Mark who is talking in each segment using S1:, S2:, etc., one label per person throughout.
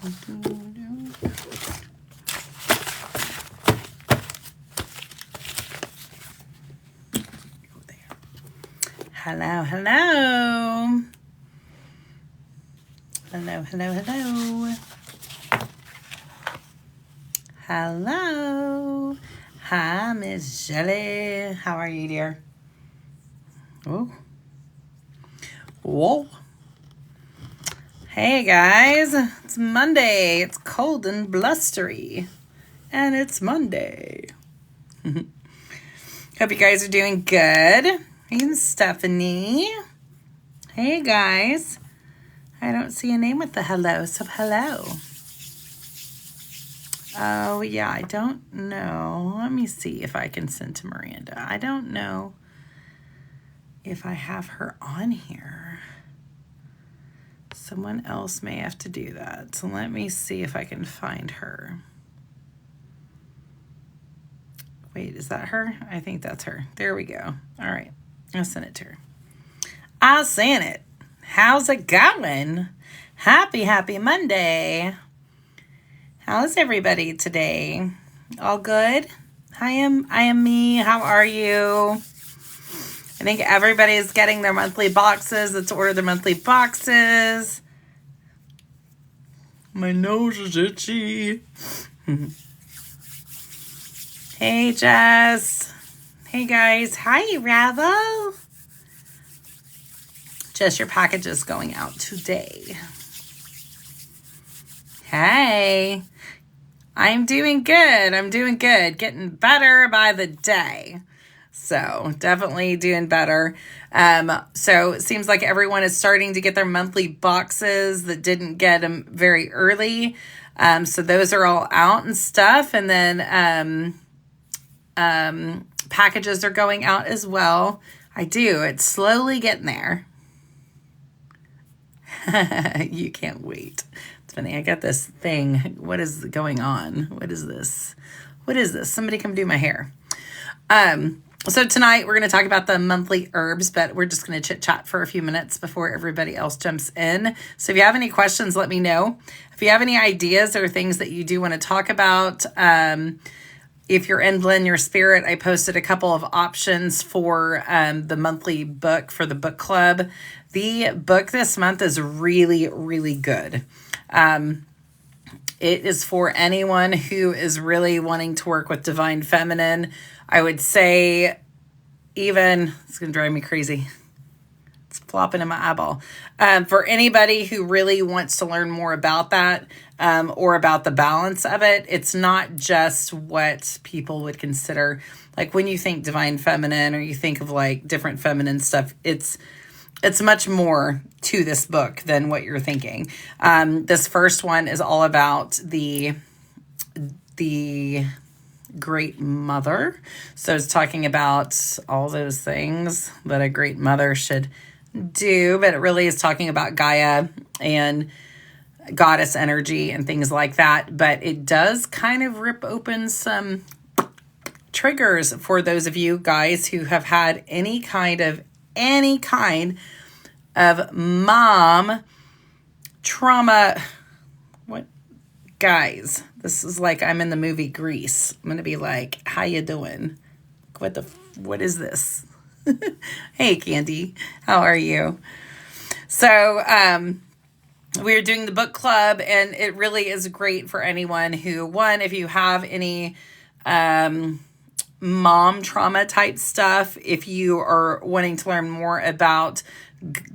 S1: Hello, hello. Hello, hello, hello. Hello. Hi, Miss Shelley. How are you, dear? Oh. Whoa. Hey, guys. It's Monday. It's cold and blustery. And it's Monday. Hope you guys are doing good. Hey, Stephanie. Hey, guys. I don't see a name with the hello, so hello. Oh, yeah, I don't know. Let me see if I can send to Miranda. I don't know if I have her on here. Someone else may have to do that. So let me see if I can find her. Wait, is that her? I think that's her. There we go. All right. I'll send it to her. I sent it. How's it going? Happy Monday. How's everybody today? All good? I am me. How are you? I think everybody's getting their monthly boxes. Let's order their monthly boxes. My nose is itchy. Hey, Jess. Hey, guys. Hi, Ravel. Jess, your package is going out today. Hey. I'm doing good. Getting better by the day. So definitely doing better. So it seems like everyone is starting to get their monthly boxes that didn't get them very early. So those are all out and stuff. And then packages are going out as well. It's slowly getting there. You can't wait. Funny, I got this thing. What is going on? What is this? Somebody come do my hair. So tonight we're going to talk about the monthly herbs, but we're just going to chit chat for a few minutes before everybody else jumps in. So if you have any questions, let me know. If you have any ideas or things that you do want to talk about, if you're in Blend Your Spirit, I posted a couple of options for the monthly book for the book club. The book this month is really, really good. It is for anyone who is really wanting to work with Divine Feminine. I would say even, it's going to drive me crazy. It's plopping in my eyeball. For anybody who really wants to learn more about that, or about the balance of it, it's not just what people would consider. Like when you think Divine Feminine or you think of like different feminine stuff, it's much more to this book than what you're thinking. This first one is all about the Great Mother. So it's talking about all those things that a great mother should do, but it really is talking about Gaia and goddess energy and things like that. But it does kind of rip open some triggers for those of you guys who have had any kind of mom trauma. What, guys, this is like I'm in the movie Grease. I'm gonna be like, how you doing? What is this? Hey, Candy, how are you? So we're doing the book club, and it really is great for anyone who, one, if you have any mom trauma type stuff, if you are wanting to learn more about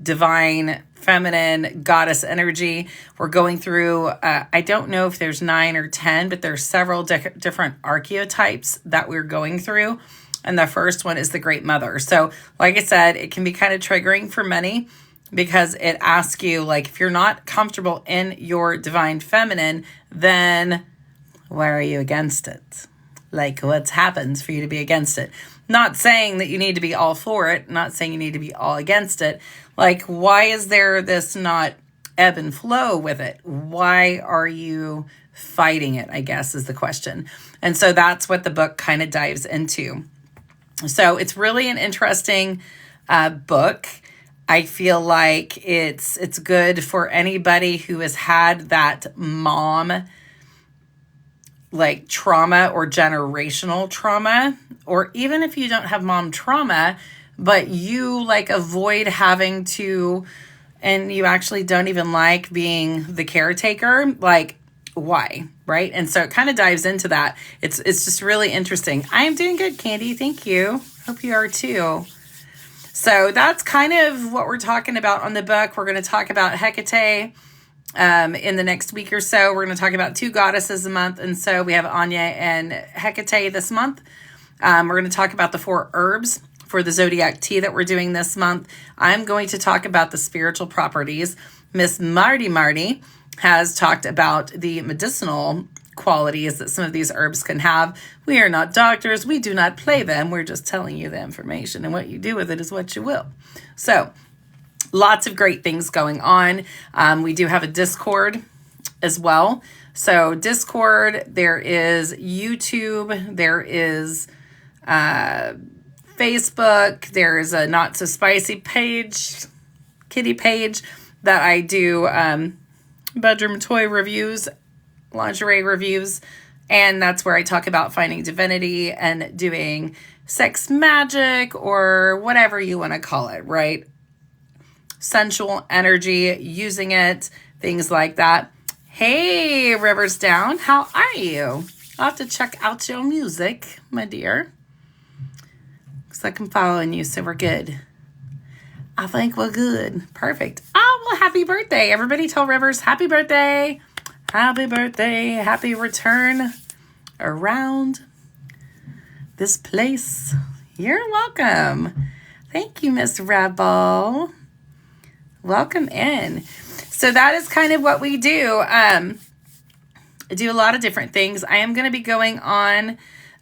S1: divine feminine goddess energy, we're going through, I don't know if there's 9 or 10, but there's several different archetypes that we're going through. And the first one is the Great Mother. So like I said, it can be kind of triggering for many because it asks you, like, if you're not comfortable in your divine feminine, then why are you against it? Like, what happens for you to be against it? Not saying that you need to be all for it. Not saying you need to be all against it. Like, why is there this not ebb and flow with it? Why are you fighting it, I guess, is the question. And so that's what the book kind of dives into. So it's really an interesting book. I feel like it's good for anybody who has had that mom like trauma or generational trauma, or even if you don't have mom trauma, but you like avoid having to, and you actually don't even like being the caretaker, like why, right? And so it kind of dives into that. It's just really interesting. I am doing good, Candy. Thank you. Hope you are too. So that's kind of what we're talking about on the book. We're going to talk about Hecate in the next week or so. We're going to talk about 2 goddesses a month. And so we have Anya and Hecate this month. We're going to talk about the 4 herbs for the zodiac tea that we're doing this month. I'm going to talk about the spiritual properties. Miss Marty has talked about the medicinal qualities that some of these herbs can have. We are not doctors. We do not play them. We're just telling you the information, and what you do with it is what you will. So lots of great things going on. We do have a Discord as well. So Discord, there is YouTube, there is Facebook, there is a Not So Spicy page, kitty page, that I do bedroom toy reviews, lingerie reviews, and that's where I talk about finding divinity and doing sex magic or whatever you want to call it, right? Sensual energy, using it, things like that. Hey, Rivers Down, how are you? I'll have to check out your music, my dear. Looks like I'm following you, so we're good. I think we're good. Perfect. Oh, well, happy birthday. Everybody tell Rivers happy birthday. Happy birthday. Happy return around this place. You're welcome. Thank you, Miss Rebel. Welcome in. So that is kind of what we do. I do a lot of different things. I am going to be going on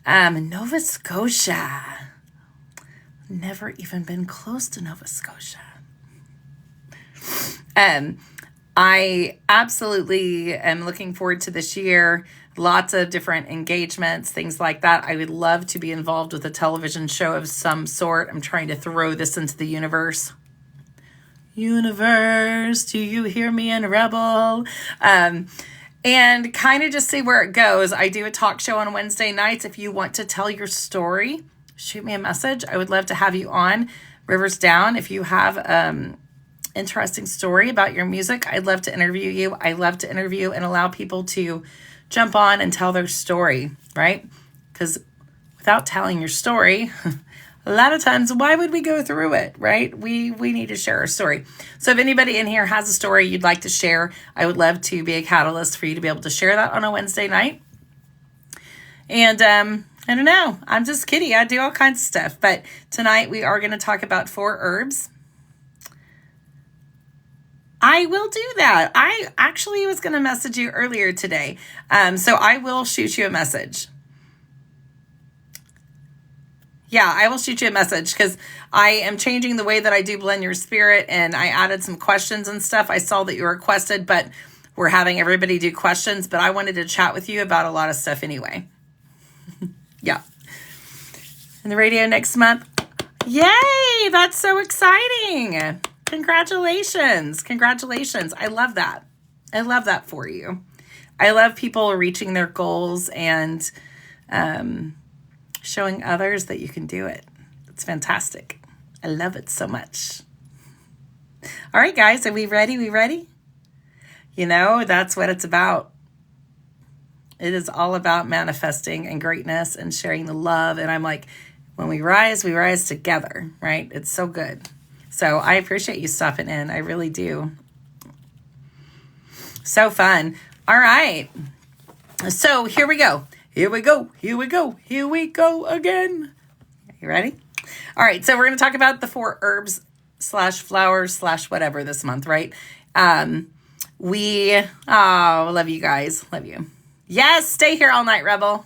S1: Nova Scotia. Never even been close to Nova Scotia. I absolutely am looking forward to this year. Lots of different engagements, things like that. I would love to be involved with a television show of some sort. I'm trying to throw this into the universe. Universe, do you hear me in Rebel? And kind of just see where it goes. I do a talk show on Wednesday nights. If you want to tell your story, shoot me a message. I would love to have you on. Rivers Down, if you have interesting story about your music, I'd love to interview you. I love to interview and allow people to jump on and tell their story, right? Because without telling your story, a lot of times, why would we go through it, right? We need to share our story. So if anybody in here has a story you'd like to share, I would love to be a catalyst for you to be able to share that on a Wednesday night. And I don't know. I'm just kidding. I do all kinds of stuff. But tonight we are going to talk about 4 herbs. I will do that. I actually was going to message you earlier today. So I will shoot you a message. Yeah, I will shoot you a message because I am changing the way that I do Blend Your Spirit, and I added some questions and stuff. I saw that you requested, but we're having everybody do questions, but I wanted to chat with you about a lot of stuff anyway. Yeah. And the radio next month. Yay! That's so exciting. Congratulations. Congratulations. I love that. I love that for you. I love people reaching their goals and showing others that you can do it. It's fantastic. I love it so much. All right, guys, are we ready? We ready? You know, that's what it's about. It is all about manifesting and greatness and sharing the love. And I'm like, when we rise together, right? It's so good. So I appreciate you stopping in. I really do. So fun. All right. So here we go. Here we go. Here we go. Here we go again. You ready? All right. So we're going to talk about the 4 herbs / flowers / whatever this month, right? Love you guys. Love you. Yes. Stay here all night, Rebel.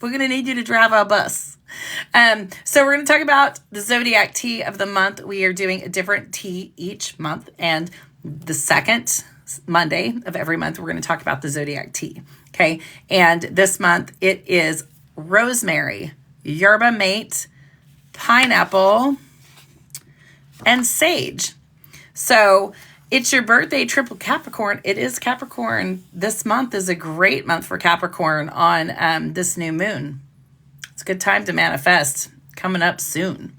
S1: We're going to need you to drive our bus. So we're going to talk about the zodiac tea of the month. We are doing a different tea each month, and the second Monday of every month, we're going to talk about the zodiac tea. Okay. And this month it is rosemary, yerba mate, pineapple, and sage. So it's your birthday, triple Capricorn. It is Capricorn. This month is a great month for Capricorn on this new moon. It's a good time to manifest, coming up soon.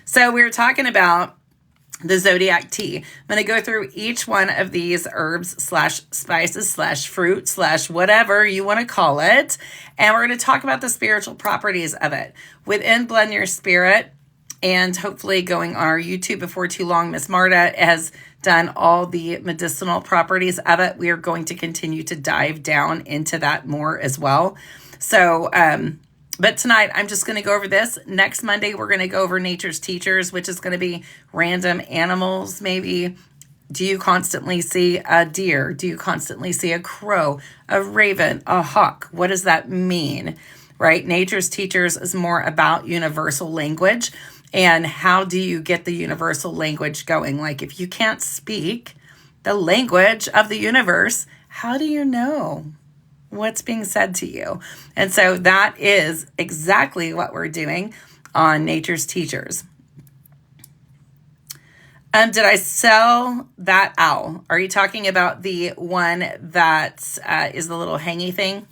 S1: So we were talking about the zodiac tea. I'm going to go through each one of these herbs / spices / fruit / whatever you want to call it. And we're going to talk about the spiritual properties of it. Within Blend Your Spirit, and hopefully going on our YouTube before too long, Miss Marta has done all the medicinal properties of it. We are going to continue to dive down into that more as well. So, but tonight I'm just going to go over this. Next Monday, we're going to go over Nature's Teachers, which is going to be random animals. Maybe, do you constantly see a deer? Do you constantly see a crow, a raven, a hawk? What does that mean, right? Nature's Teachers is more about universal language. And how do you get the universal language going? Like if you can't speak the language of the universe, how do you know what's being said to you? And so that is exactly what we're doing on Nature's Teachers. Did I sell that owl? Are you talking about the one that is the little hangy thing?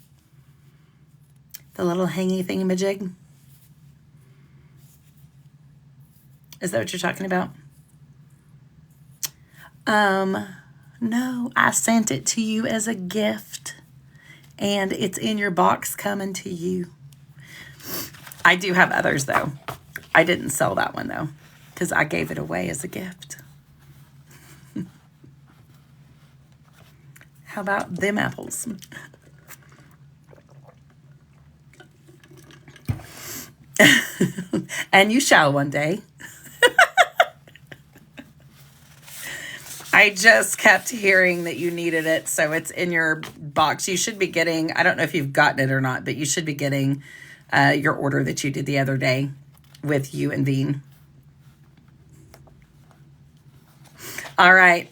S1: The little hangy thingamajig? Is that what you're talking about? No, I sent it to you as a gift, and it's in your box coming to you. I do have others, though. I didn't sell that one, though, because I gave it away as a gift. How about them apples? And you shall one day. I just kept hearing that you needed it, so it's in your box. You should be getting, I don't know if you've gotten it or not, but you should be getting your order that you did the other day with you and Dean. All right,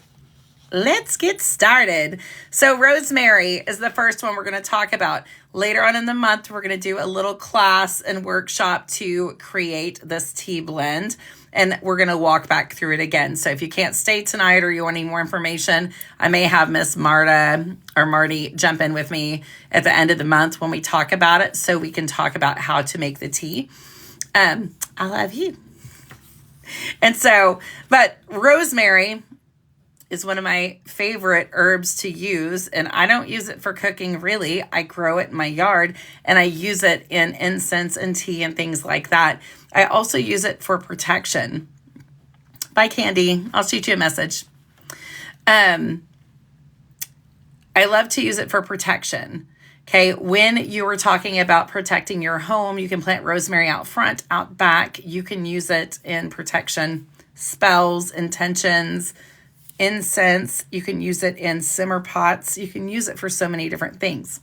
S1: let's get started. So rosemary is the first one we're going to talk about. Later on in the month, we're going to do a little class and workshop to create this tea blend. And we're going to walk back through it again. So if you can't stay tonight or you want any more information, I may have Miss Marta or Marty jump in with me at the end of the month when we talk about it so we can talk about how to make the tea. I love you. And so, but rosemary is one of my favorite herbs to use, and I don't use it for cooking really. I grow it in my yard and I use it in incense and tea and things like that. I also use it for protection. Bye, Candy. I'll shoot you a message. I love to use it for protection. Okay, when you were talking about protecting your home, you can plant rosemary out front, out back. You can use it in protection, spells, intentions, incense. You can use it in simmer pots. You can use it for so many different things.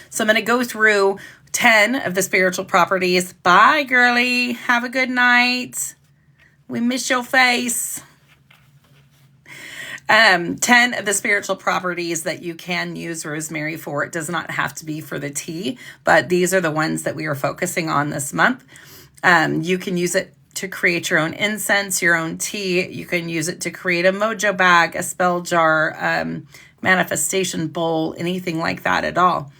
S1: So I'm going to go through 10 of the spiritual properties. Bye, girly. Have a good night. We miss your face. 10 of the spiritual properties that you can use rosemary for. It does not have to be for the tea, but these are the ones that we are focusing on this month. You can use it to create your own incense, your own tea. You can use it to create a mojo bag, a spell jar, manifestation bowl, anything like that at all.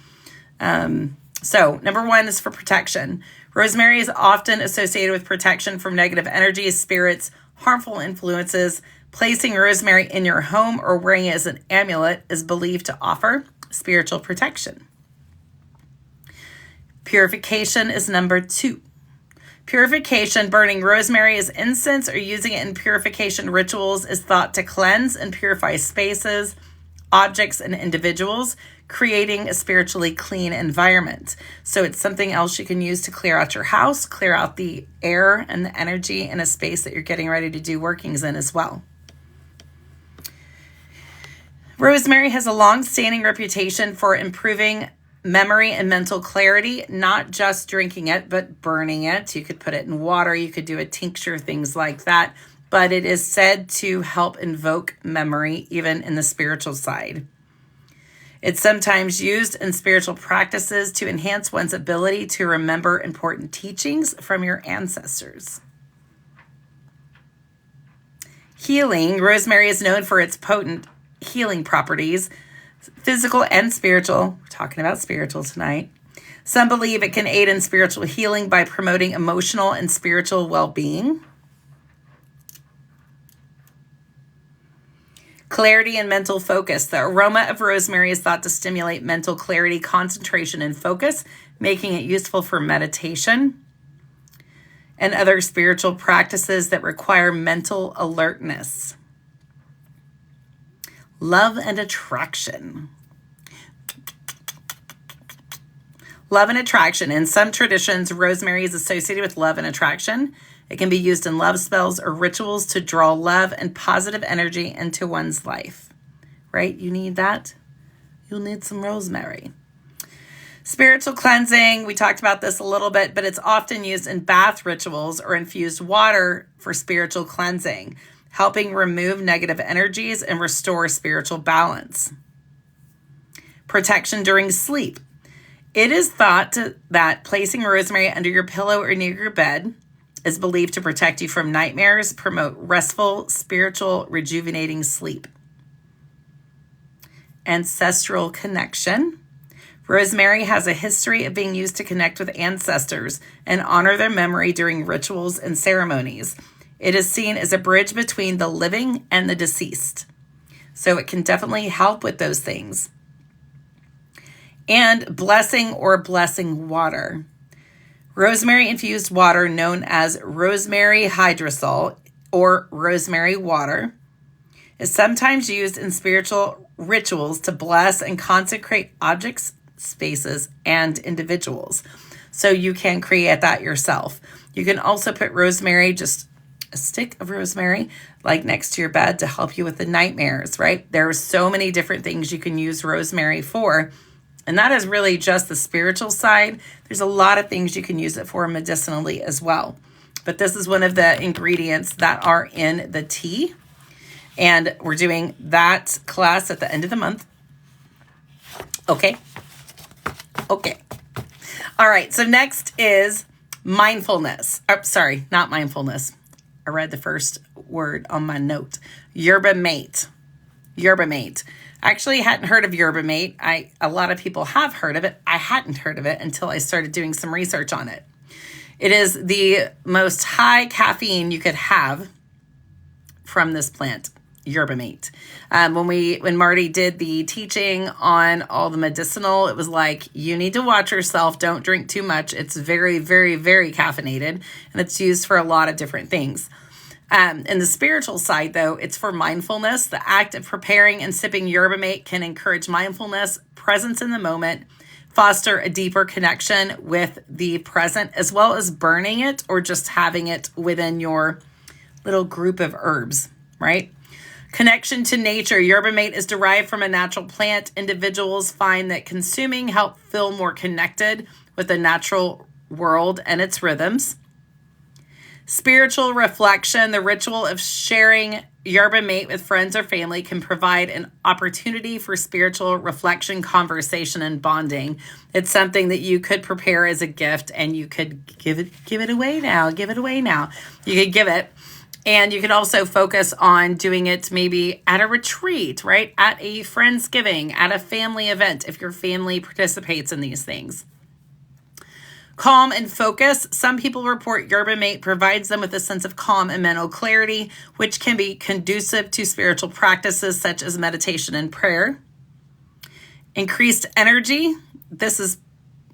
S1: So number one is for protection. Rosemary is often associated with protection from negative energies, spirits, harmful influences. Placing rosemary in your home or wearing it as an amulet is believed to offer spiritual protection. Purification is number two. Purification, burning rosemary as incense or using it in purification rituals is thought to cleanse and purify spaces, objects, and individuals, creating a spiritually clean environment. So it's something else you can use to clear out your house, clear out the air and the energy in a space that you're getting ready to do workings in as well. Rosemary has a long-standing reputation for improving memory and mental clarity, not just drinking it, but burning it. You could put it in water, you could do a tincture, things like that. But it is said to help invoke memory, even in the spiritual side. It's sometimes used in spiritual practices to enhance one's ability to remember important teachings from your ancestors. Healing. Rosemary is known for its potent healing properties, physical and spiritual. We're talking about spiritual tonight. Some believe it can aid in spiritual healing by promoting emotional and spiritual well-being. Clarity and mental focus. The aroma of rosemary is thought to stimulate mental clarity, concentration, and focus, making it useful for meditation and other spiritual practices that require mental alertness. Love and attraction. Love and attraction. In some traditions, rosemary is associated with love and attraction. It can be used in love spells or rituals to draw love and positive energy into one's life. Right? You need that? You'll need some rosemary. Spiritual cleansing. We talked about this a little bit, but it's often used in bath rituals or infused water for spiritual cleansing, helping remove negative energies and restore spiritual balance. Protection during sleep. It is thought that placing rosemary under your pillow or near your bed is believed to protect you from nightmares, promote restful, spiritual, rejuvenating sleep. Ancestral connection. Rosemary has a history of being used to connect with ancestors and honor their memory during rituals and ceremonies. It is seen as a bridge between the living and the deceased. So it can definitely help with those things. And blessing or blessing water. Rosemary infused water known as rosemary hydrosol or rosemary water is sometimes used in spiritual rituals to bless and consecrate objects, spaces, and individuals. So you can create that yourself. You can also put rosemary, just a stick of rosemary, like next to your bed to help you with the nightmares, right? There are so many different things you can use rosemary for. And that is really just the spiritual side. There's a lot of things you can use it for medicinally as well. But this is one of the ingredients that are in the tea. And we're doing that class at the end of the month. Okay. All right. So next is mindfulness. Oh, sorry, not mindfulness. I read the first word on my note. Yerba Mate. Yerba Mate. I actually hadn't heard of Yerba Mate. A lot of people have heard of it. I hadn't heard of it until I started doing some research on it. It is the most high caffeine you could have from this plant, Yerba Mate. When Marty did the teaching on all the medicinal, it was like, you need to watch yourself. Don't drink too much. It's very, very, very caffeinated, and it's used for a lot of different things. In the spiritual side, though, it's for mindfulness. The act of preparing and sipping Yerba Mate can encourage mindfulness, presence in the moment, foster a deeper connection with the present, as well as burning it or just having it within your little group of herbs, right? Connection to nature. Yerba Mate is derived from a natural plant. Individuals find that consuming help feel more connected with the natural world and its rhythms. Spiritual reflection. The ritual of sharing Yerba Mate with friends or family can provide an opportunity for spiritual reflection, conversation, and bonding. It's something that you could prepare as a gift, and you could give it away now. Give it away now. You could give it. And you could also focus on doing it maybe at a retreat, right? At a Friendsgiving, at a family event, if your family participates in these things. Calm and focus. Some people report Yerba Mate provides them with a sense of calm and mental clarity, which can be conducive to spiritual practices such as meditation and prayer. Increased energy. This is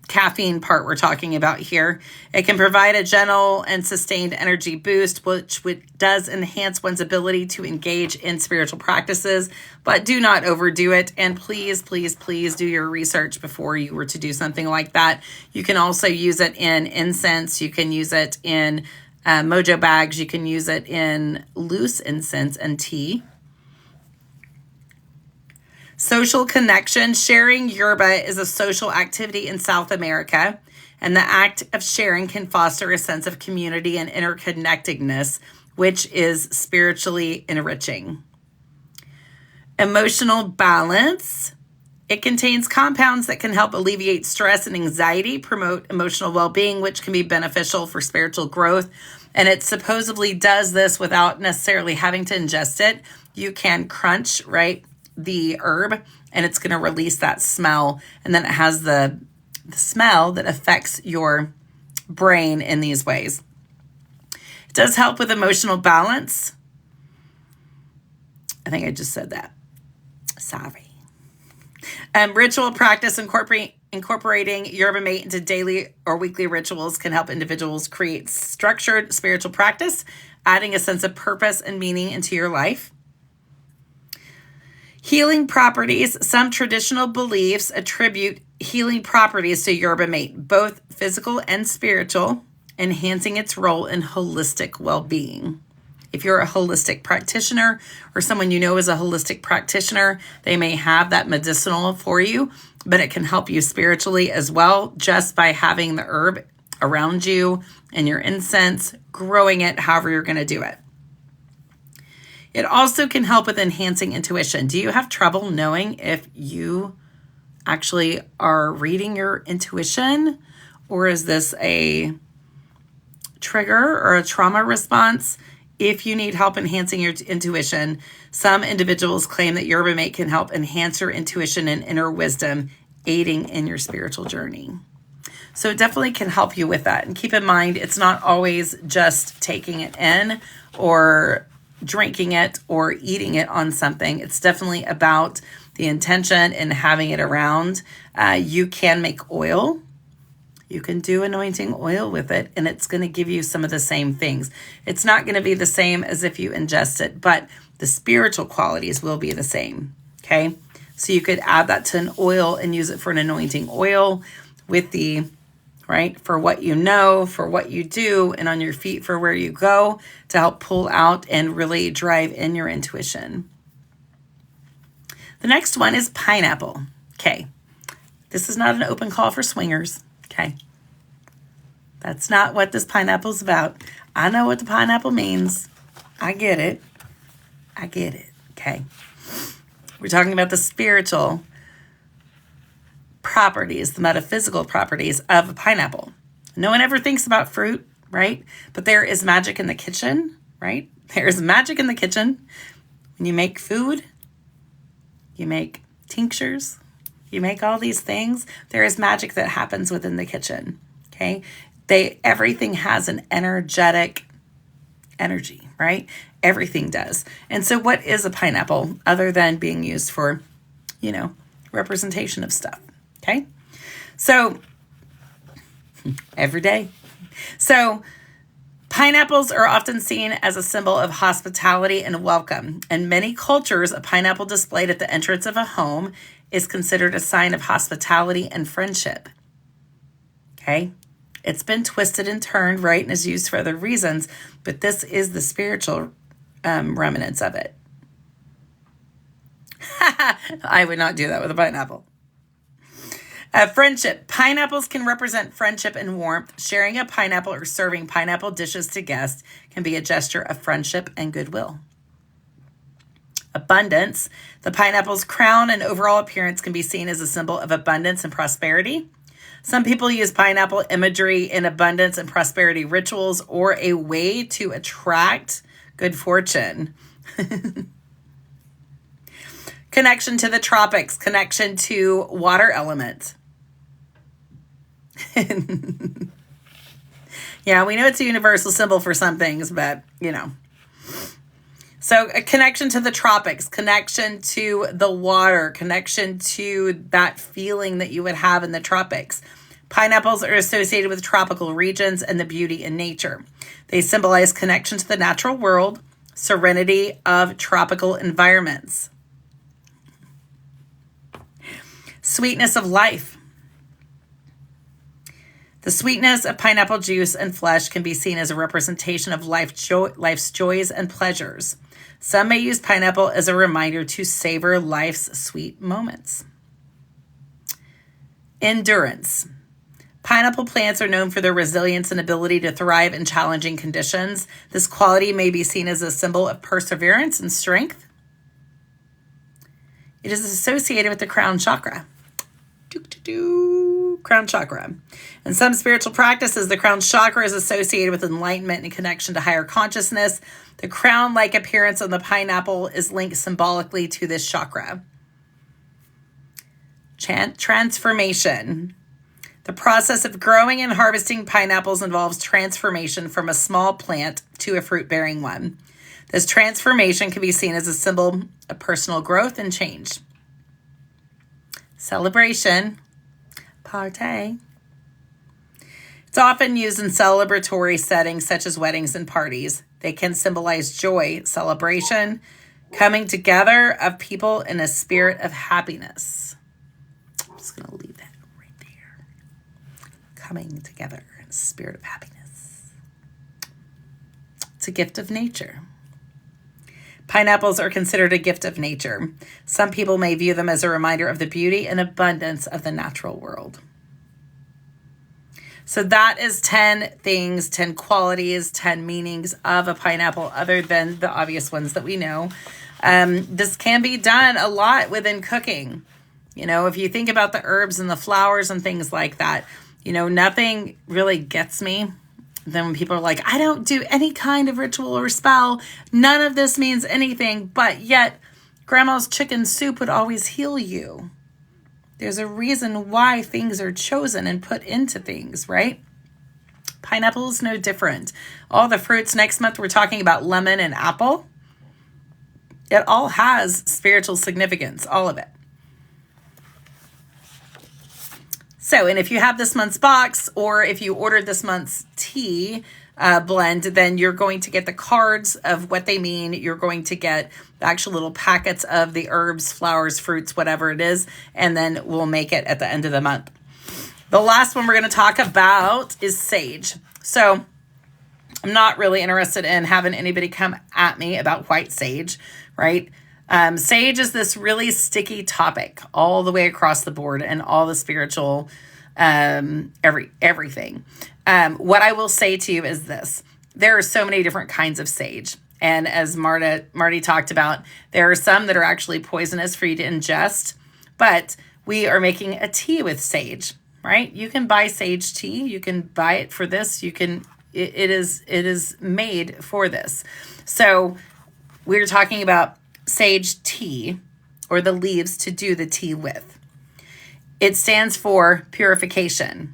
S1: caffeine part we're talking about here. It can provide a gentle and sustained energy boost, which does enhance one's ability to engage in spiritual practices, but do not overdo it. And please, please, please do your research before you were to do something like that. You can also use it in incense. You can use it in mojo bags. You can use it in loose incense and tea. Social connection. Sharing yerba is a social activity in South America, and the act of sharing can foster a sense of community and interconnectedness, which is spiritually enriching. Emotional balance. It contains compounds that can help alleviate stress and anxiety, promote emotional well-being, which can be beneficial for spiritual growth. And it supposedly does this without necessarily having to ingest it. You can crunch, right, the herb, and it's going to release that smell. And then it has the smell that affects your brain in these ways. It does help with emotional balance. I think I just said that. Sorry. Ritual practice incorporating Yerba Mate into daily or weekly rituals can help individuals create structured spiritual practice, adding a sense of purpose and meaning into your life. Healing properties. Some traditional beliefs attribute healing properties to Yerba Mate, both physical and spiritual, enhancing its role in holistic well-being. If you're a holistic practitioner or someone you know is a holistic practitioner, they may have that medicinal for you, but it can help you spiritually as well just by having the herb around you and your incense, growing it, however you're going to do it. It also can help with enhancing intuition. Do you have trouble knowing if you actually are reading your intuition, or is this a trigger or a trauma response? If you need help enhancing your intuition, some individuals claim that Yerba Mate can help enhance your intuition and inner wisdom, aiding in your spiritual journey. So it definitely can help you with that. And keep in mind, it's not always just taking it in or drinking it or eating it on something. It's definitely about the intention and having it around. You can make oil. You can do anointing oil with it, and it's going to give you some of the same things. It's not going to be the same as if you ingest it, but the spiritual qualities will be the same, okay? So you could add that to an oil and use it for an anointing oil with the, right, for what you know, for what you do, and on your feet for where you go to help pull out and really drive in your intuition. The next one is pineapple, okay? This is not an open call for swingers. Okay, that's not what this pineapple is about. I know what the pineapple means. I get it. Okay. We're talking about the spiritual properties, the metaphysical properties of a pineapple. No one ever thinks about fruit, right? But there is magic in the kitchen, right? There is magic in the kitchen. When you make food, you make tinctures, you make all these things, there is magic that happens within the kitchen, okay? Everything has an energetic energy, right? Everything does. And so what is a pineapple other than being used for, representation of stuff, okay? So, every day. So, pineapples are often seen as a symbol of hospitality and welcome. In many cultures, a pineapple displayed at the entrance of a home is considered a sign of hospitality and friendship. Okay? It's been twisted and turned, right, and is used for other reasons, but this is the spiritual remnants of it. I would not do that with a pineapple. Friendship. Pineapples can represent friendship and warmth. Sharing a pineapple or serving pineapple dishes to guests can be a gesture of friendship and goodwill. Abundance. The pineapple's crown and overall appearance can be seen as a symbol of abundance and prosperity. Some people use pineapple imagery in abundance and prosperity rituals or a way to attract good fortune. Connection to the tropics. Connection to water element. Yeah, we know it's a universal symbol for some things, but, So a connection to the tropics, connection to the water, connection to that feeling that you would have in the tropics. Pineapples are associated with tropical regions and the beauty in nature. They symbolize connection to the natural world, serenity of tropical environments. Sweetness of life. The sweetness of pineapple juice and flesh can be seen as a representation of life's joys and pleasures. Some may use pineapple as a reminder to savor life's sweet moments. Endurance. Pineapple plants are known for their resilience and ability to thrive in challenging conditions. This quality may be seen as a symbol of perseverance and strength. It is associated with the crown chakra. Crown chakra. In some spiritual practices, the crown chakra is associated with enlightenment and connection to higher consciousness. The crown-like appearance on the pineapple is linked symbolically to this chakra. Transformation. The process of growing and harvesting pineapples involves transformation from a small plant to a fruit-bearing one. This transformation can be seen as a symbol of personal growth and change. Celebration. Party. It's often used in celebratory settings such as weddings and parties. They can symbolize joy, celebration, coming together of people in a spirit of happiness. I'm just going to leave that right there. Coming together in a spirit of happiness. It's a gift of nature. Pineapples are considered a gift of nature. Some people may view them as a reminder of the beauty and abundance of the natural world. So that is 10 things, 10 qualities, 10 meanings of a pineapple other than the obvious ones that we know. This can be done a lot within cooking. You know, if you think about the herbs and the flowers and things like that, you know, nothing really gets me. Then when people are like, I don't do any kind of ritual or spell, none of this means anything, but yet grandma's chicken soup would always heal you. There's a reason why things are chosen and put into things, right? Pineapple is no different. All the fruits next month, we're talking about lemon and apple. It all has spiritual significance, all of it. So, and if you have this month's box, or if you ordered this month's tea blend, then you're going to get the cards of what they mean. You're going to get the actual little packets of the herbs, flowers, fruits, whatever it is, and then we'll make it at the end of the month. The last one we're going to talk about is sage. So I'm not really interested in having anybody come at me about white sage, right? Sage is this really sticky topic all the way across the board and all the spiritual, everything. What I will say to you is this. There are so many different kinds of sage. And as Marty talked about, there are some that are actually poisonous for you to ingest, but we are making a tea with sage, right? You can buy sage tea. You can buy it for this. It is made for this. So we're talking about sage tea, or the leaves to do the tea with. It stands for purification.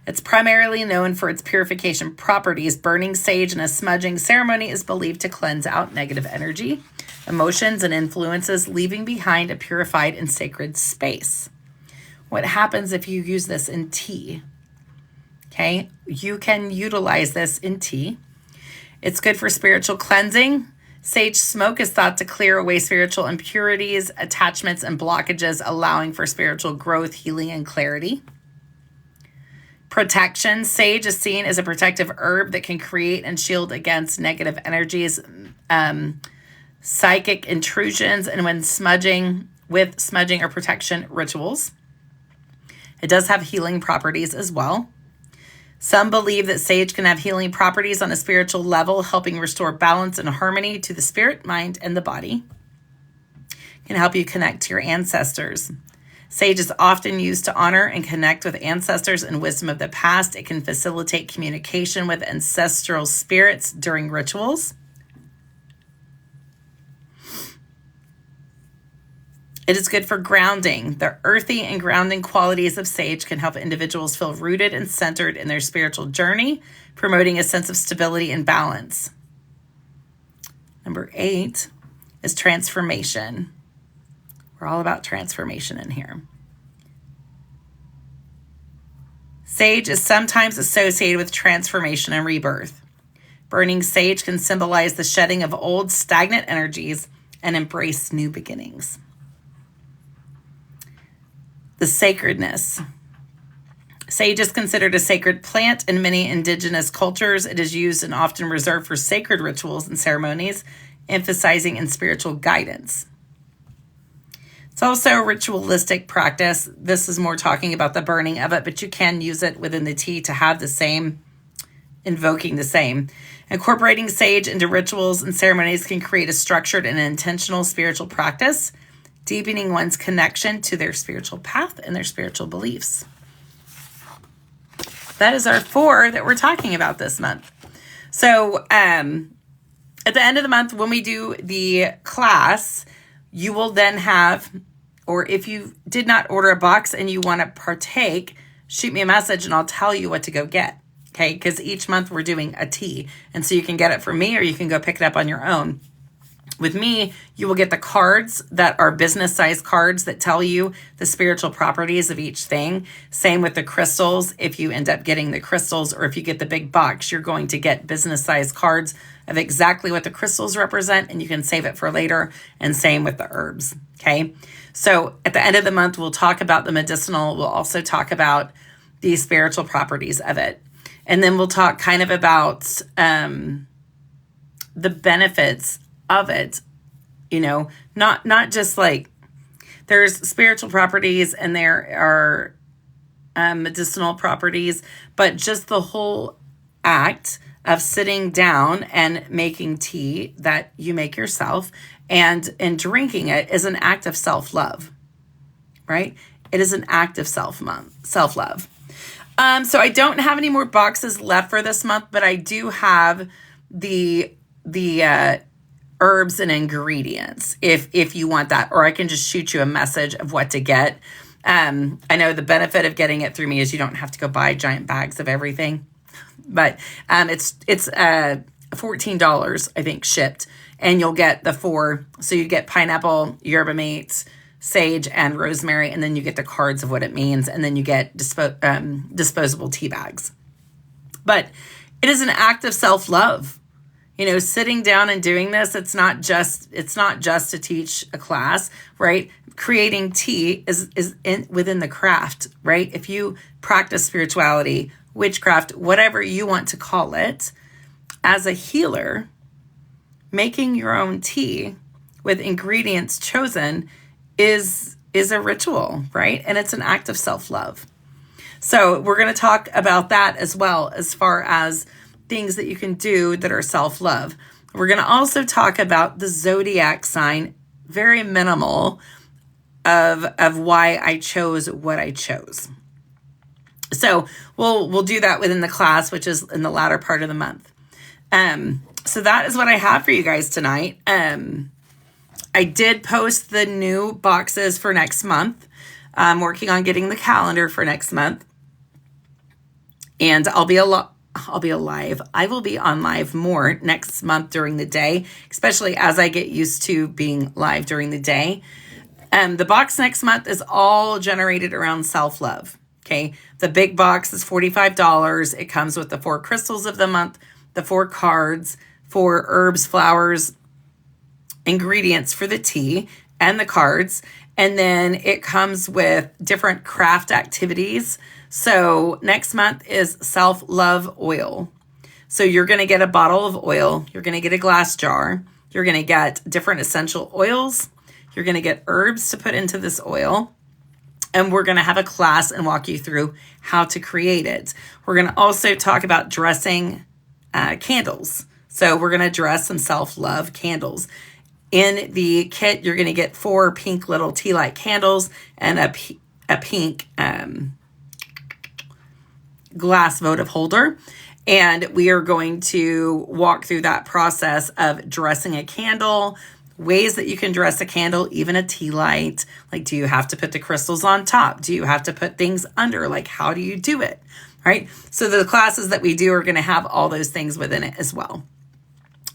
S1: It's primarily known for its purification properties. Burning sage in a smudging ceremony is believed to cleanse out negative energy, emotions, and influences, leaving behind a purified and sacred space. What happens if you use this in tea? Okay, you can utilize this in tea. It's good for spiritual cleansing. Sage smoke is thought to clear away spiritual impurities, attachments, and blockages, allowing for spiritual growth, healing, and clarity. Protection. Sage is seen as a protective herb that can create and shield against negative energies, psychic intrusions, and when smudging or protection rituals. It does have healing properties as well. Some believe that sage can have healing properties on a spiritual level, helping restore balance and harmony to the spirit, mind, and the body. It can help you connect to your ancestors. Sage is often used to honor and connect with ancestors and wisdom of the past. It can facilitate communication with ancestral spirits during rituals. It is good for grounding. The earthy and grounding qualities of sage can help individuals feel rooted and centered in their spiritual journey, promoting a sense of stability and balance. Number 8 is transformation. We're all about transformation in here. Sage is sometimes associated with transformation and rebirth. Burning sage can symbolize the shedding of old stagnant energies and embrace new beginnings. The sacredness. Sage is considered a sacred plant in many indigenous cultures. It is used and often reserved for sacred rituals and ceremonies, emphasizing in spiritual guidance. It's also a ritualistic practice. This is more talking about the burning of it, but you can use it within the tea to have the same, invoking the same. Incorporating sage into rituals and ceremonies can create a structured and intentional spiritual practice. deepening one's connection to their spiritual path and their spiritual beliefs. That is our 4 that we're talking about this month. So at the end of the month, when we do the class, you will then have, or if you did not order a box and you want to partake, shoot me a message and I'll tell you what to go get. Okay, because each month we're doing a tea. And so you can get it from me or you can go pick it up on your own. With me, you will get the cards that are business size cards that tell you the spiritual properties of each thing. Same with the crystals. If you end up getting the crystals or if you get the big box, you're going to get business size cards of exactly what the crystals represent, and you can save it for later. And same with the herbs. Okay. So at the end of the month, we'll talk about the medicinal. We'll also talk about the spiritual properties of it. And then we'll talk kind of about the benefits of it, you know, not just like there's spiritual properties and there are medicinal properties, but just the whole act of sitting down and making tea that you make yourself and drinking it is an act of self-love, right? It is an act of self-love. So I don't have any more boxes left for this month, but I do have the herbs and ingredients if you want that, or I can just shoot you a message of what to get. I know the benefit of getting it through me is you don't have to go buy giant bags of everything, but it's $14, I think, shipped, and you'll get the 4. So you get pineapple, yerba mate, sage, and rosemary, and then you get the cards of what it means, and then you get disposable tea bags. But it is an act of self-love. You know, sitting down and doing this, it's not just to teach a class, right? Creating tea is within the craft, right? If you practice spirituality, witchcraft, whatever you want to call it, as a healer, making your own tea with ingredients chosen is a ritual, right? And it's an act of self-love. So we're going to talk about that as well, as far as things that you can do that are self-love. We're going to also talk about the zodiac sign, very minimal, of why I chose what I chose. So we'll do that within the class, which is in the latter part of the month. So that is what I have for you guys tonight. I did post the new boxes for next month. I'm working on getting the calendar for next month. And I'll be alive. I will be on live more next month during the day, especially as I get used to being live during the day. The box next month is all generated around self-love. Okay. The big box is $45. It comes with the 4 crystals of the month, the 4 cards, 4 herbs, flowers, ingredients for the tea, and the cards. And then it comes with different craft activities. So next month is self-love oil. So you're going to get a bottle of oil. You're going to get a glass jar. You're going to get different essential oils. You're going to get herbs to put into this oil. And we're going to have a class and walk you through how to create it. We're going to also talk about dressing candles. So we're going to dress some self-love candles. In the kit, you're going to get 4 pink little tea light candles and a pink glass votive holder. And we are going to walk through that process of dressing a candle, ways that you can dress a candle, even a tea light. Like, do you have to put the crystals on top? Do you have to put things under? Like, how do you do it? Right? So the classes that we do are going to have all those things within it as well.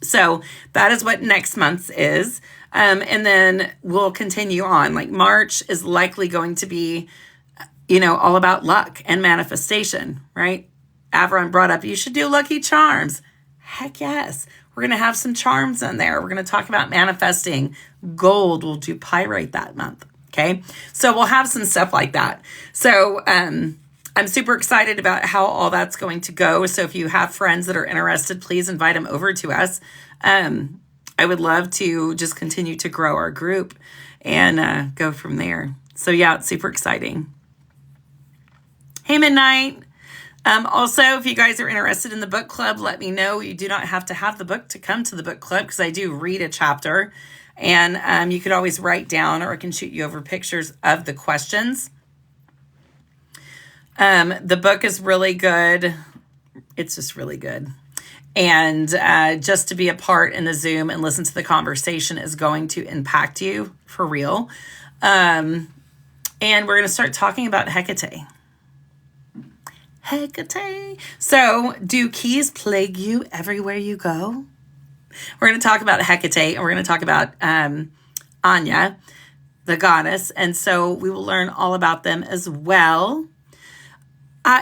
S1: So that is what next month's is. And then we'll continue on. Like, March is likely going to be, all about luck and manifestation, right? Avron brought up, you should do lucky charms. Heck yes. We're going to have some charms in there. We're going to talk about manifesting gold. We'll do pyrite that month. Okay. So we'll have some stuff like that. So, I'm super excited about how all that's going to go. So if you have friends that are interested, please invite them over to us. I would love to just continue to grow our group and go from there. So yeah, it's super exciting. Hey, Midnight. Also, if you guys are interested in the book club, let me know. You do not have to have the book to come to the book club because I do read a chapter. And you could always write down, or I can shoot you over pictures of the questions. The book is really good. It's just really good. And just to be a part in the Zoom and listen to the conversation is going to impact you for real. And we're going to start talking about Hecate. Hecate. So, do keys plague you everywhere you go? We're going to talk about Hecate, and we're going to talk about Anya, the goddess. And so we will learn all about them as well.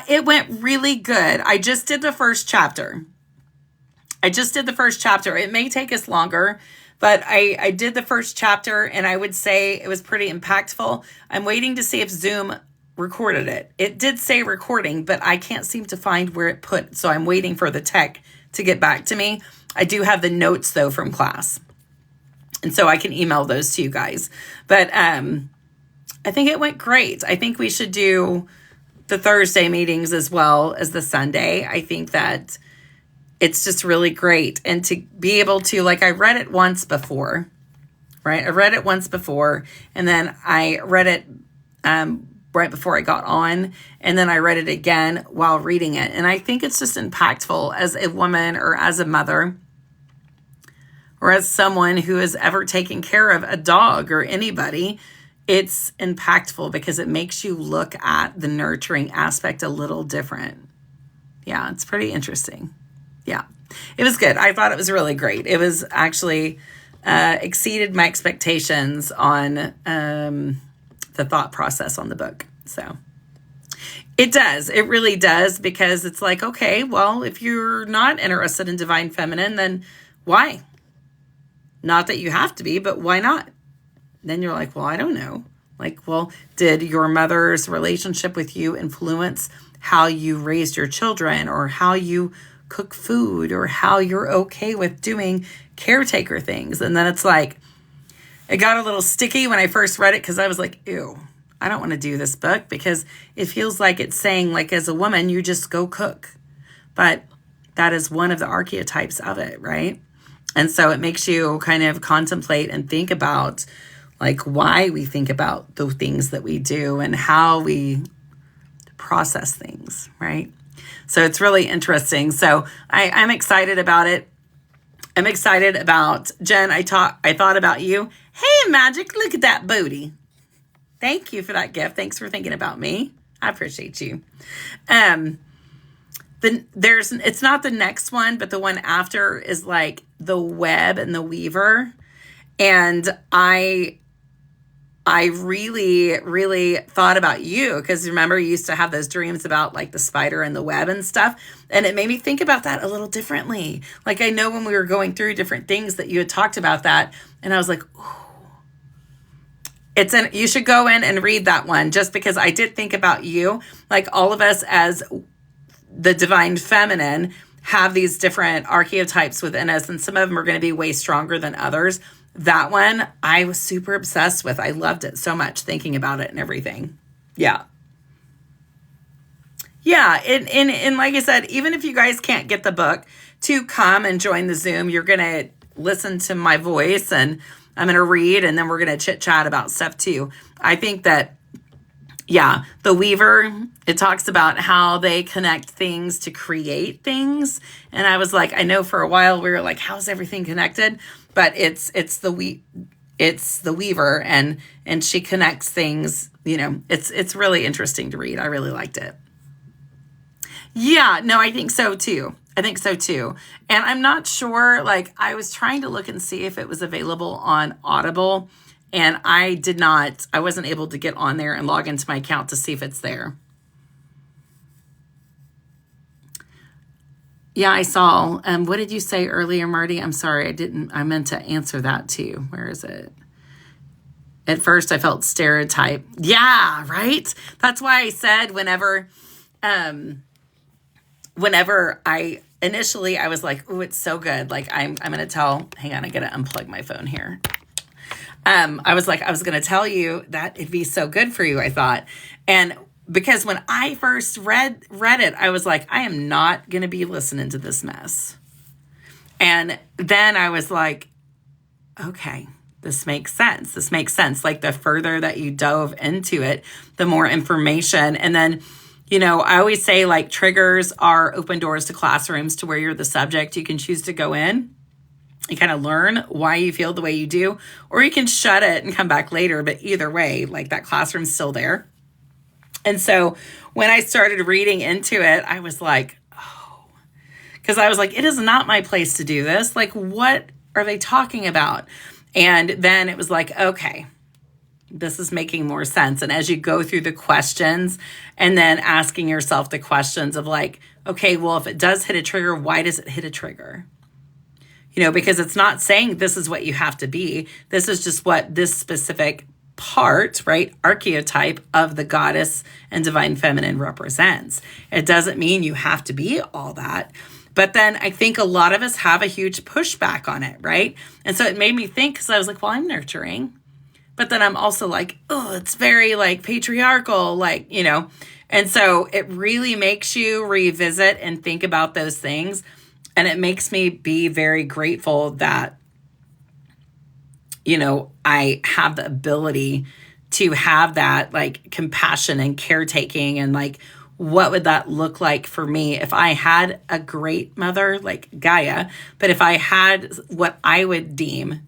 S1: It went really good. I just did the first chapter. It may take us longer, but I did the first chapter, and I would say it was pretty impactful. I'm waiting to see if Zoom recorded it. It did say recording, but I can't seem to find where it put. So I'm waiting for the tech to get back to me. I do have the notes, though, from class. And so I can email those to you guys. But I think it went great. I think we should do the Thursday meetings as well as the Sunday. I think that it's just really great. And to be able to, like, I read it once before, right? I read it once before, and then I read it right before I got on, and then I read it again while reading it. And I think it's just impactful as a woman or as a mother or as someone who has ever taken care of a dog or anybody. It's impactful because it makes you look at the nurturing aspect a little different. Yeah, it's pretty interesting. Yeah, it was good. I thought it was really great. It was actually exceeded my expectations on the thought process on the book. So it does. It really does, because it's like, okay, well, if you're not interested in divine feminine, then why? Not that you have to be, but why not? Then you're like, well, I don't know. Like, well, did your mother's relationship with you influence how you raised your children, or how you cook food, or how you're okay with doing caretaker things? And then it's like, it got a little sticky when I first read it, because I was like, ew, I don't want to do this book, because it feels like it's saying, like, as a woman, you just go cook. But that is one of the archetypes of it, right? And so it makes you kind of contemplate and think about, like, why we think about the things that we do and how we process things, right? So it's really interesting. So I'm excited about it. I'm excited about Jen. I thought about you. Hey, Magic, look at that booty. Thank you for that gift. Thanks for thinking about me. I appreciate you. It's not the next one, but the one after is like the web and the weaver. And I really, really thought about you, because remember, you used to have those dreams about like the spider and the web and stuff. And it made me think about that a little differently. Like, I know when we were going through different things that you had talked about that, and I was like, ooh. You should go in and read that one, just because I did think about you. Like, all of us as the divine feminine have these different archetypes within us, and some of them are going to be way stronger than others. That one I was super obsessed with. I loved it so much, thinking about it and everything. Yeah. Yeah. And like I said, even if you guys can't get the book, to come and join the Zoom, you're going to listen to my voice, and I'm going to read, and then we're going to chit chat about stuff too. I think that, yeah, the Weaver, it talks about how they connect things to create things. And I was like, I know for a while we were like, how's everything connected? But it's the Weaver, and she connects things. You know, it's really interesting to read. I really liked it. Yeah, no, I think so too. And I'm not sure, like, I was trying to look and see if it was available on Audible, and I wasn't able to get on there and log into my account to see if it's there. Yeah, I saw. What did you say earlier, Marty? I'm sorry, I meant to answer that too. Where is it? At first I felt stereotype. Yeah, right? That's why I said whenever I was like, oh, it's so good. Like, I'm going to tell, hang on, I got to unplug my phone here. I was going to tell you that it'd be so good for you, I thought. And because when I first read it, I was like, I am not going to be listening to this mess. And then I was like, okay, this makes sense. This makes sense. Like the further that you dove into it, the more information. And then, I always say like triggers are open doors to classrooms to where you're the subject. You can choose to go in. You kind of learn why you feel the way you do, or you can shut it and come back later. But either way, like that classroom's still there. And so when I started reading into it, I was like, because I was like, it is not my place to do this. Like, what are they talking about? And then it was like, okay, this is making more sense. And as you go through the questions and then asking yourself the questions of like, okay, well, if it does hit a trigger, why does it hit a trigger? Because it's not saying this is what you have to be. This is just what this specific part, right, archetype of the goddess and divine feminine represents. It doesn't mean you have to be all that. But then I think a lot of us have a huge pushback on it, right? And so it made me think, because I was like, well, I'm nurturing. But then I'm also like, oh, it's very like patriarchal, like, And so it really makes you revisit and think about those things. And it makes me be very grateful that, I have the ability to have that like compassion and caretaking, and like, what would that look like for me if I had a great mother like Gaia, but if I had what I would deem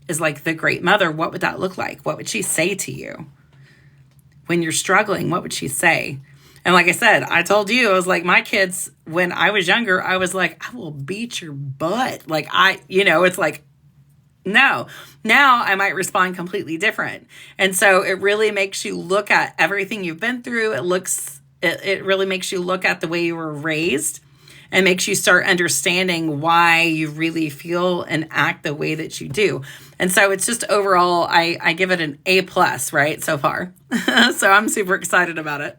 S1: is like the great mother, what would that look like? What would she say to you when you're struggling? What would she say? And like I said, I told you, I was like, my kids, when I was younger, I was like, I will beat your butt. Like it's like, no, now I might respond completely different. And so it really makes you look at everything you've been through. It really makes you look at the way you were raised, and makes you start understanding why you really feel and act the way that you do. And so it's just overall, I give it an A+, right, so far. So I'm super excited about it.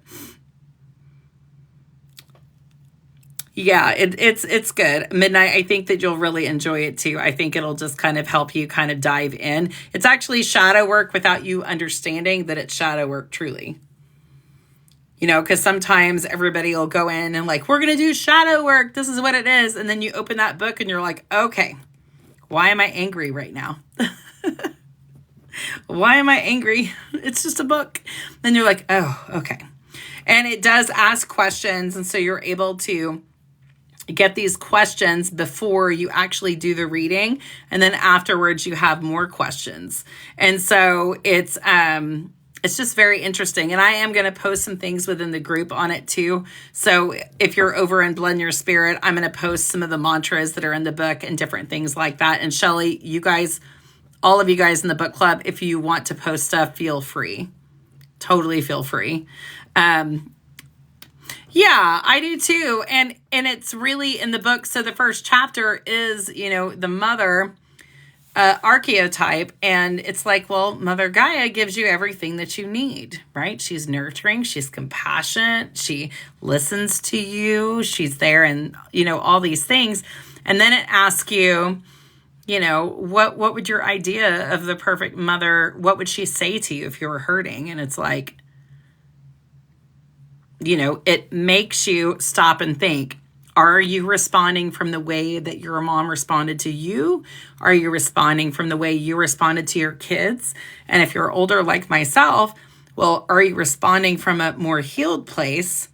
S1: Yeah, it's good. Midnight, I think that you'll really enjoy it too. I think it'll just kind of help you kind of dive in. It's actually shadow work without you understanding that it's shadow work truly. Because sometimes everybody will go in and like, we're going to do shadow work. This is what it is. And then you open that book and you're like, okay, why am I angry right now? Why am I angry? It's just a book. Then you're like, oh, okay. And it does ask questions. And so you're able to get these questions before you actually do the reading. And then afterwards you have more questions. And so it's just very interesting. And I am going to post some things within the group on it too. So if you're over in Blend Your Spirit, I'm going to post some of the mantras that are in the book and different things like that. And Shelly, you guys, all of you guys in the book club, if you want to post stuff, feel free. Totally feel free. Yeah, I do too. And it's really in the book. So the first chapter is, the mother archetype. And it's like, well, Mother Gaia gives you everything that you need, right? She's nurturing. She's compassionate. She listens to you. She's there and, all these things. And then it asks you, what would your idea of the perfect mother, what would she say to you if you were hurting? And it's like, it makes you stop and think, are you responding from the way that your mom responded to you? Are you responding from the way you responded to your kids? And if you're older like myself, well, are you responding from a more healed place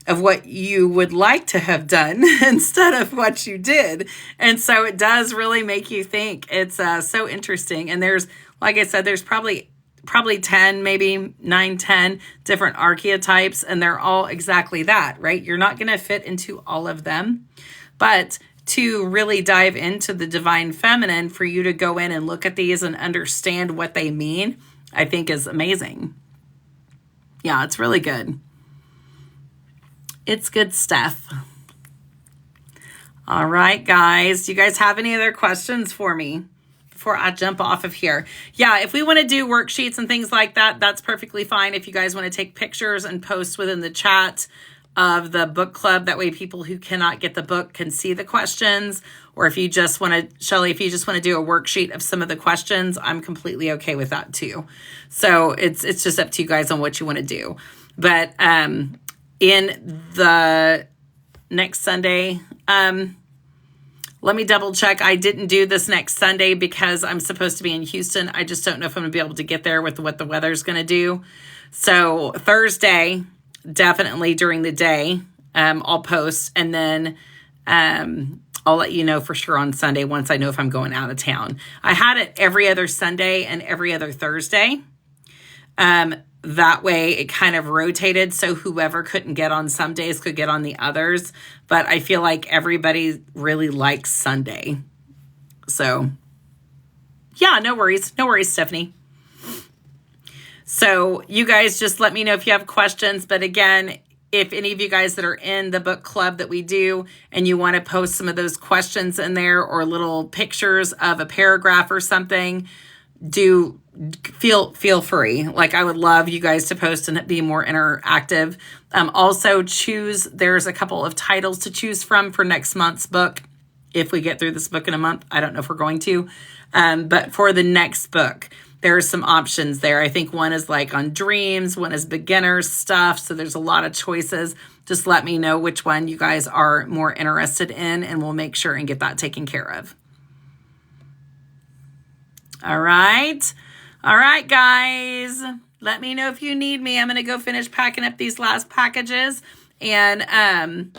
S1: of what you would like to have done instead of what you did? And so it does really make you think. It's so interesting. And there's, like I said, there's probably 10, maybe 9, 10 different archetypes, and they're all exactly that, right? You're not going to fit into all of them, but to really dive into the divine feminine, for you to go in and look at these and understand what they mean, I think is amazing. Yeah, it's really good. It's good stuff. All right, guys. Do you guys have any other questions for me before I jump off of here? Yeah, if we want to do worksheets and things like that, that's perfectly fine. If you guys want to take pictures and post within the chat of the book club, that way people who cannot get the book can see the questions. Or if you just want to, Shelly, if you just want to do a worksheet of some of the questions, I'm completely okay with that too. So it's just up to you guys on what you want to do. But in the next Sunday, Let me double check. I didn't do this next Sunday because I'm supposed to be in Houston. I just don't know if I'm going to be able to get there with what the weather's going to do. So Thursday, definitely during the day, I'll post, and then I'll let you know for sure on Sunday once I know if I'm going out of town. I had it every other Sunday and every other Thursday. That way it kind of rotated, so whoever couldn't get on some days could get on the others. But I feel like everybody really likes Sunday. So yeah, no worries. No worries, Stephanie. So you guys just let me know if you have questions. But again, if any of you guys that are in the book club that we do and you want to post some of those questions in there or little pictures of a paragraph or something, do feel free. Like, I would love you guys to post and be more interactive. Also there's a couple of titles to choose from for next month's book. If we get through this book in a month, I don't know if we're going to, but for the next book, there are some options there. I think one is like on dreams, one is beginner stuff. So there's a lot of choices. Just let me know which one you guys are more interested in, and we'll make sure and get that taken care of. All right. All right, guys. Let me know if you need me. I'm going to go finish packing up these last packages and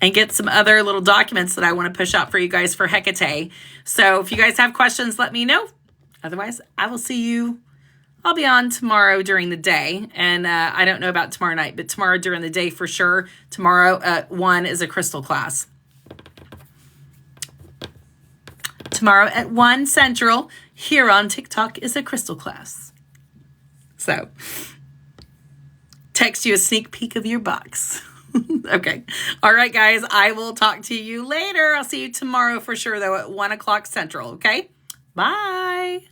S1: get some other little documents that I want to push out for you guys for Hecate. So if you guys have questions, let me know. Otherwise, I will see you. I'll be on tomorrow during the day. And I don't know about tomorrow night, but tomorrow during the day for sure. Tomorrow at 1 is a crystal class. Tomorrow at 1 Central here on TikTok is a crystal class. So text you a sneak peek of your box. Okay. All right, guys. I will talk to you later. I'll see you tomorrow for sure, though, at 1 o'clock Central. Okay. Bye.